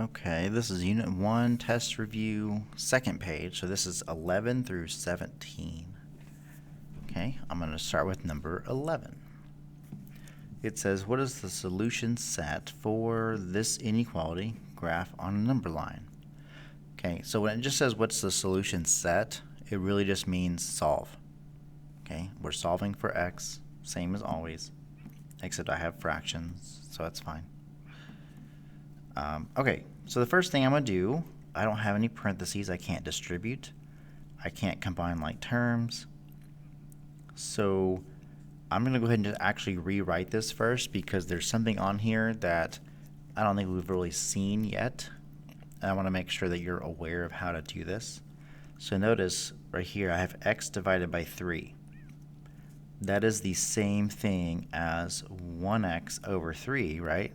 Okay, this is Unit 1 Test Review, second page. So this is 11 through 17. Okay, I'm going to start with number 11. It says, what is the solution set for this inequality graph on a number line? Okay, so when it just says what's the solution set, it really just means solve. Okay, we're solving for x, same as always, except I have fractions, so that's fine. Okay, so the first thing I'm going to do, I don't have any parentheses, I can't distribute, I can't combine like terms, so I'm going to go ahead and just actually rewrite this first because there's something on here that I don't think we've really seen yet, and I want to make sure that you're aware of how to do this. So notice right here I have x divided by 3. That is the same thing as 1x over 3, right?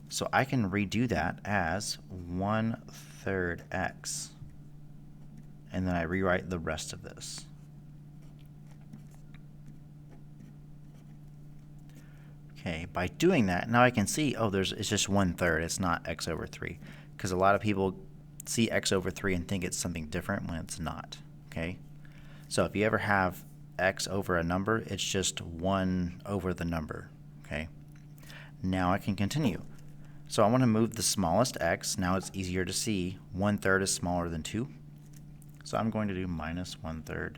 So I can redo that as 1/3 x. And then I rewrite the rest of this. Okay, by doing that, now I can see, oh, it's just 1/3. It's not x over 3. Because a lot of people see x over 3 and think it's something different when it's not. Okay? So if you ever have x over a number, it's just 1 over the number. Okay? Now I can continue. So I want to move the smallest x. Now it's easier to see. 1/3 is smaller than 2. So I'm going to do minus 1/3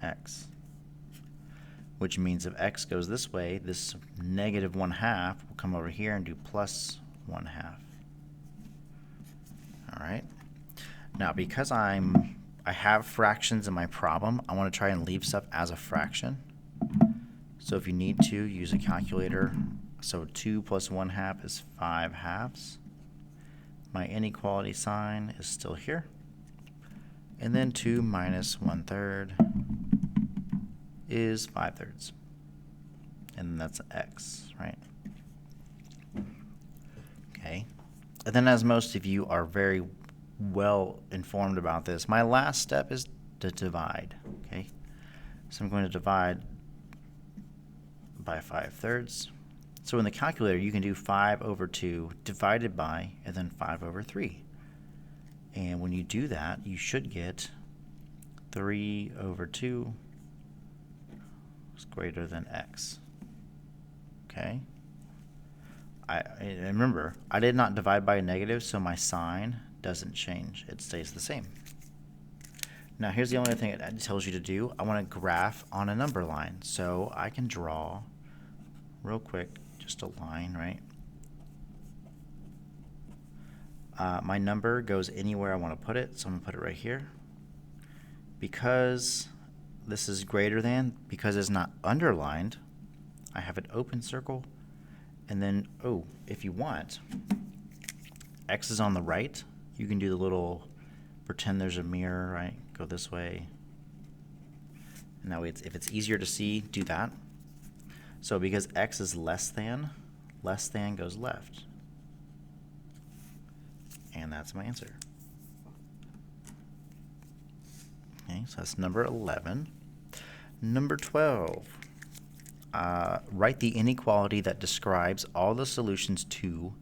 x. Which means if x goes this way, this negative 1/2 will come over here and do plus 1/2. Alright. Now because I have fractions in my problem, I want to try and leave stuff as a fraction. So if you need to, use a calculator. So 2 plus 1/2 is 5/2. My inequality sign is still here. And then 2 minus 1/3 is 5/3. And that's x, right? Okay. And then as most of you are very well informed about this, my last step is to divide. Okay. So I'm going to divide by 5/3. So in the calculator, you can do 5 over 2 divided by, and then 5 over 3. And when you do that, you should get 3 over 2 is greater than x. Okay? And remember, I did not divide by a negative, so my sign doesn't change. It stays the same. Now here's the only thing it tells you to do. I want to graph on a number line. So I can draw real quick just a line, right? My number goes anywhere I want to put it, so I'm going to put it right here. Because this is greater than, because it's not underlined, I have an open circle. And then, oh, if you want, x is on the right. You can do the little pretend there's a mirror, right? Go this way. Now, if it's easier to see, do that. So because x is less than goes left. And that's my answer. Okay, so that's number 11. Number 12. Write the inequality that describes all the solutions to,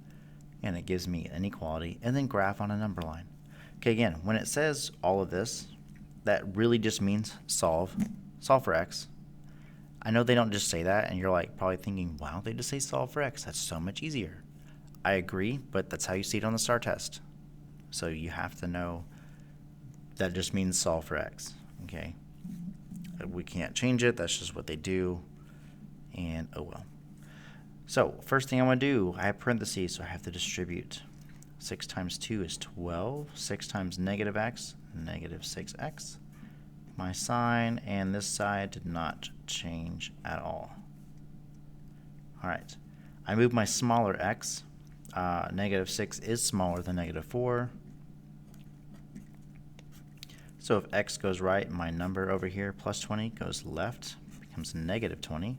and it gives me an inequality, and then graph on a number line. Okay, again, when it says all of this, that really just means solve for x. I know they don't just say that, and you're like probably thinking, wow, they just say solve for x. That's so much easier. I agree, but that's how you see it on the STAR test. So you have to know that just means solve for x. Okay, we can't change it. That's just what they do. And oh well. So first thing I want to do, I have parentheses, so I have to distribute. 6 times 2 is 12. 6 times negative x, negative 6x. My sign and this side did not change at all. Alright, I move my smaller x. Negative 6 is smaller than negative 4. So if x goes right, my number over here, plus 20, goes left, becomes negative 20.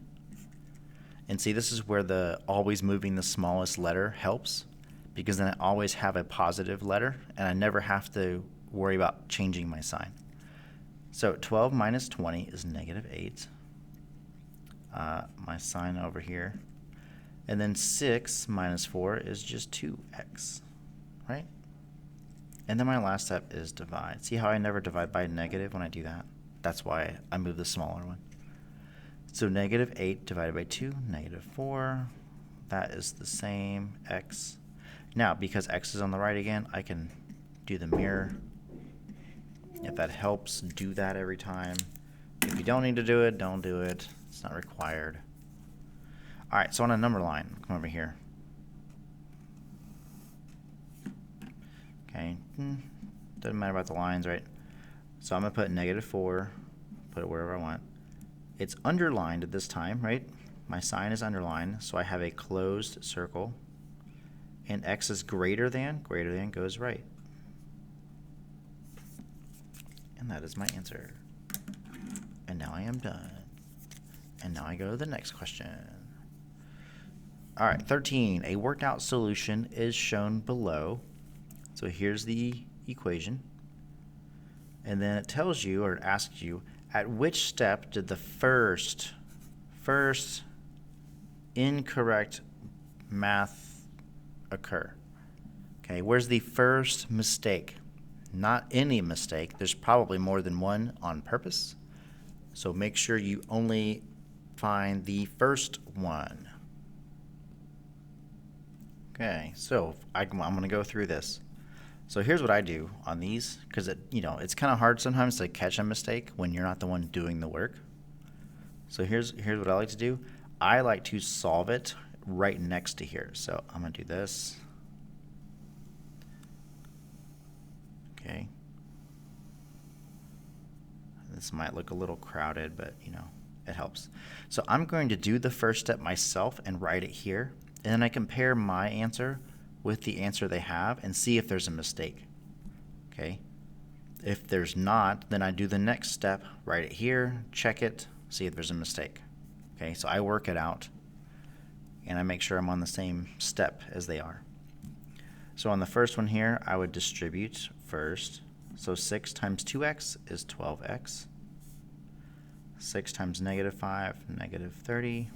And see, this is where the always moving the smallest letter helps, because then I always have a positive letter, and I never have to worry about changing my sign. So 12 minus 20 is negative 8. My sign over here. And then 6 minus 4 is just 2x. right? And then my last step is divide. See how I never divide by negative when I do that? That's why I move the smaller one. So negative 8 divided by 2, negative 4. That is the same, x. Now, because x is on the right again, I can do the mirror. If that helps, do that every time. If you don't need to do it, don't do it. It's not required. All right, so on a number line, come over here. Okay, doesn't matter about the lines, right? So I'm going to put negative 4, put it wherever I want. It's underlined at this time, right? My sign is underlined, so I have a closed circle. And x is greater than goes right. And that is my answer. And now I am done. And now I go to the next question. All right, 13. A worked out solution is shown below. So here's the equation. And then it tells you, or it asks you, at which step did the first incorrect math occur? Okay, where's the first mistake? Not any mistake. There's probably more than one on purpose. So make sure you only find the first one. Okay, so I'm going to go through this. So here's what I do on these, because it's kind of hard sometimes to catch a mistake when you're not the one doing the work. So here's what I like to do. I like to solve it right next to here. So I'm going to do this. Okay. This might look a little crowded, but it helps. So I'm going to do the first step myself and write it here. And then I compare my answer with the answer they have and see if there's a mistake. Okay. If there's not, then I do the next step, write it here, check it, see if there's a mistake. Okay, so I work it out and I make sure I'm on the same step as they are. So on the first one here, I would distribute first. So 6 times 2x is 12x. 6 times negative 5, negative 30.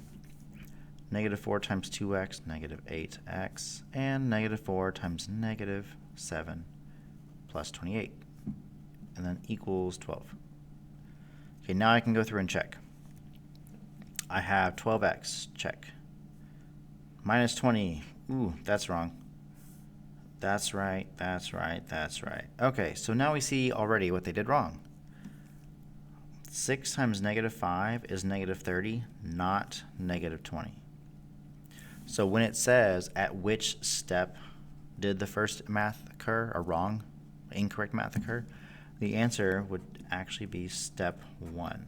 Negative 4 times 2x, negative 8x. And negative 4 times negative 7 plus 28. And then equals 12. Okay, now I can go through and check. I have 12x, check. Minus 20, ooh, that's wrong. That's right, that's right, that's right. Okay, so now we see already what they did wrong. 6 times negative 5 is negative 30, not negative 20. So when it says at which step did the first math occur, or wrong, incorrect math occur, the answer would actually be step 1.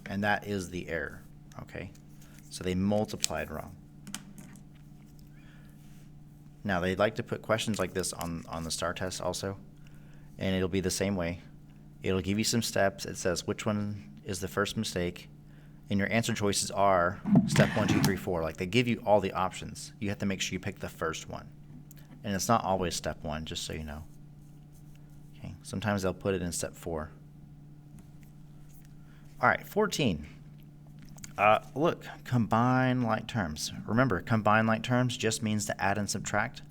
And that is the error, okay? So they multiplied wrong. Now they like to put questions like this on the STAR test also, and it'll be the same way. It'll give you some steps. It says which one is the first mistake, and your answer choices are step 1, 2, 3, 4. Like they give you all the options. You have to make sure you pick the first one. And it's not always step 1, just so you know. Okay. Sometimes they'll put it in step 4. All right, 14. Look, combine like terms. Remember, combine like terms just means to add and subtract.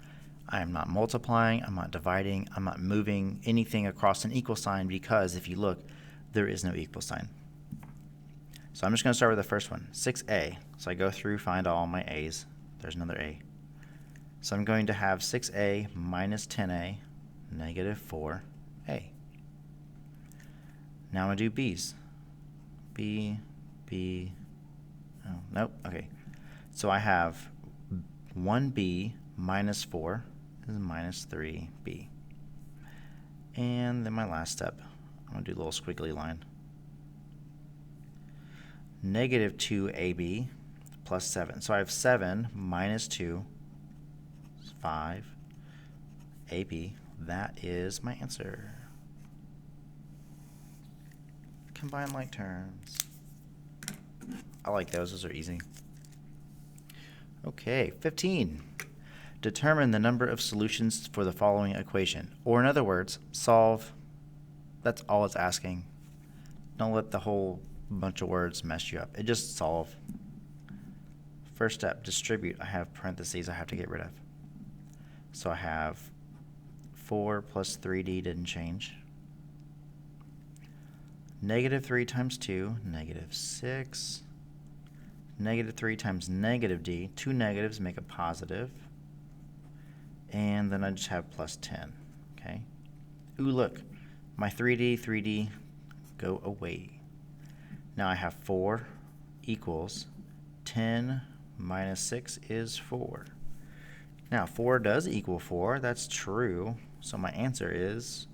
I am not multiplying, I'm not dividing, I'm not moving anything across an equal sign because if you look, there is no equal sign. So I'm just going to start with the first one, 6a. So I go through, find all my a's. There's another a. So I'm going to have 6a minus 10a, negative 4a. Now I'm going to do b's. B, oh, nope, okay. So I have 1b minus 4 is minus 3b. And then my last step, I'm going to do a little squiggly line. Negative 2ab plus 7. So I have 7 minus 2 is 5ab. That is my answer. Combine like terms. I like those. Those are easy. Okay, 15. Determine the number of solutions for the following equation. Or in other words, solve. That's all it's asking. Don't let the whole bunch of words mess you up. It just solve. First step, distribute. I have parentheses I have to get rid of. So I have 4 plus 3d didn't change. Negative 3 times 2, negative 6. Negative 3 times negative d. Two negatives make a positive. And then I just have plus 10. Okay. Ooh, look. My 3d go away. Now I have 4 equals 10 minus 6 is 4. Now 4 does equal 4. That's true. So my answer is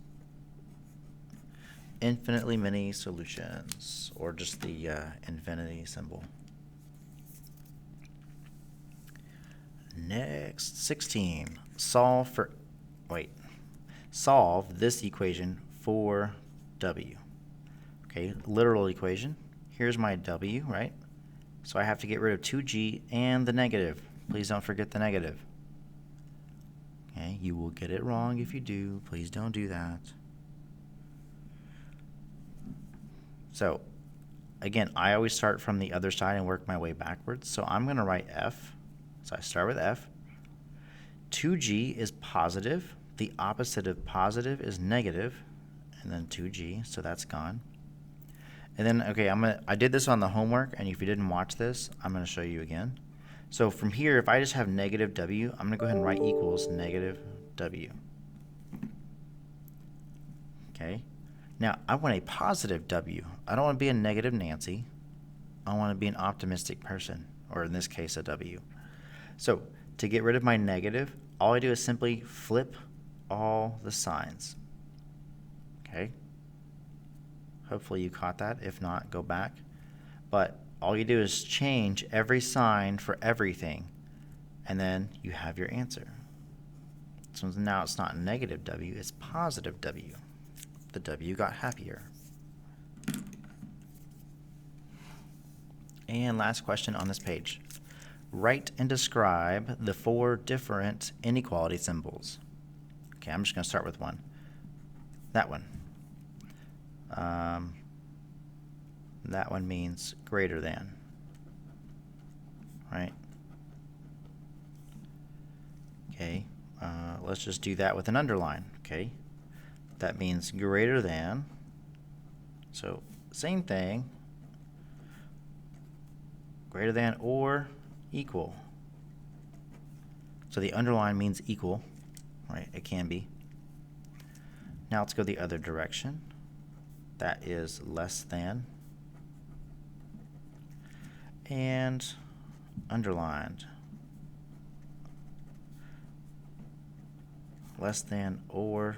infinitely many solutions, or just the infinity symbol. Next, 16. Solve this equation for w. Okay, literal equation. Here's my w, right? So I have to get rid of 2g and the negative. Please don't forget the negative. Okay, you will get it wrong if you do. Please don't do that. So, again, I always start from the other side and work my way backwards. So I'm going to write f. So I start with f. 2g is positive. The opposite of positive is negative. And then 2g, so that's gone. And then, okay, I did this on the homework, and if you didn't watch this, I'm going to show you again. So from here, if I just have negative w, I'm going to go ahead and write equals negative w. Okay. Now, I want a positive w. I don't want to be a negative Nancy. I want to be an optimistic person, or in this case, a w. So to get rid of my negative, all I do is simply flip all the signs. Okay. Hopefully you caught that. If not, go back. But all you do is change every sign for everything, and then you have your answer. So now it's not negative w, it's positive w. The w got happier. And last question on this page. Write and describe the 4 different inequality symbols. Okay, I'm just going to start with one. That one. That one means greater than, right? Okay, let's just do that with an underline, okay? That means greater than, so same thing, greater than or equal. So the underline means equal, right? It can be. Now let's go the other direction. That is less than, and underlined, less than or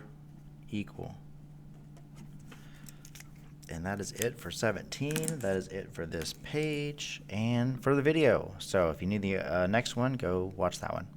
equal. And that is it for 17. That is it for this page and for the video. So if you need the next one, go watch that one.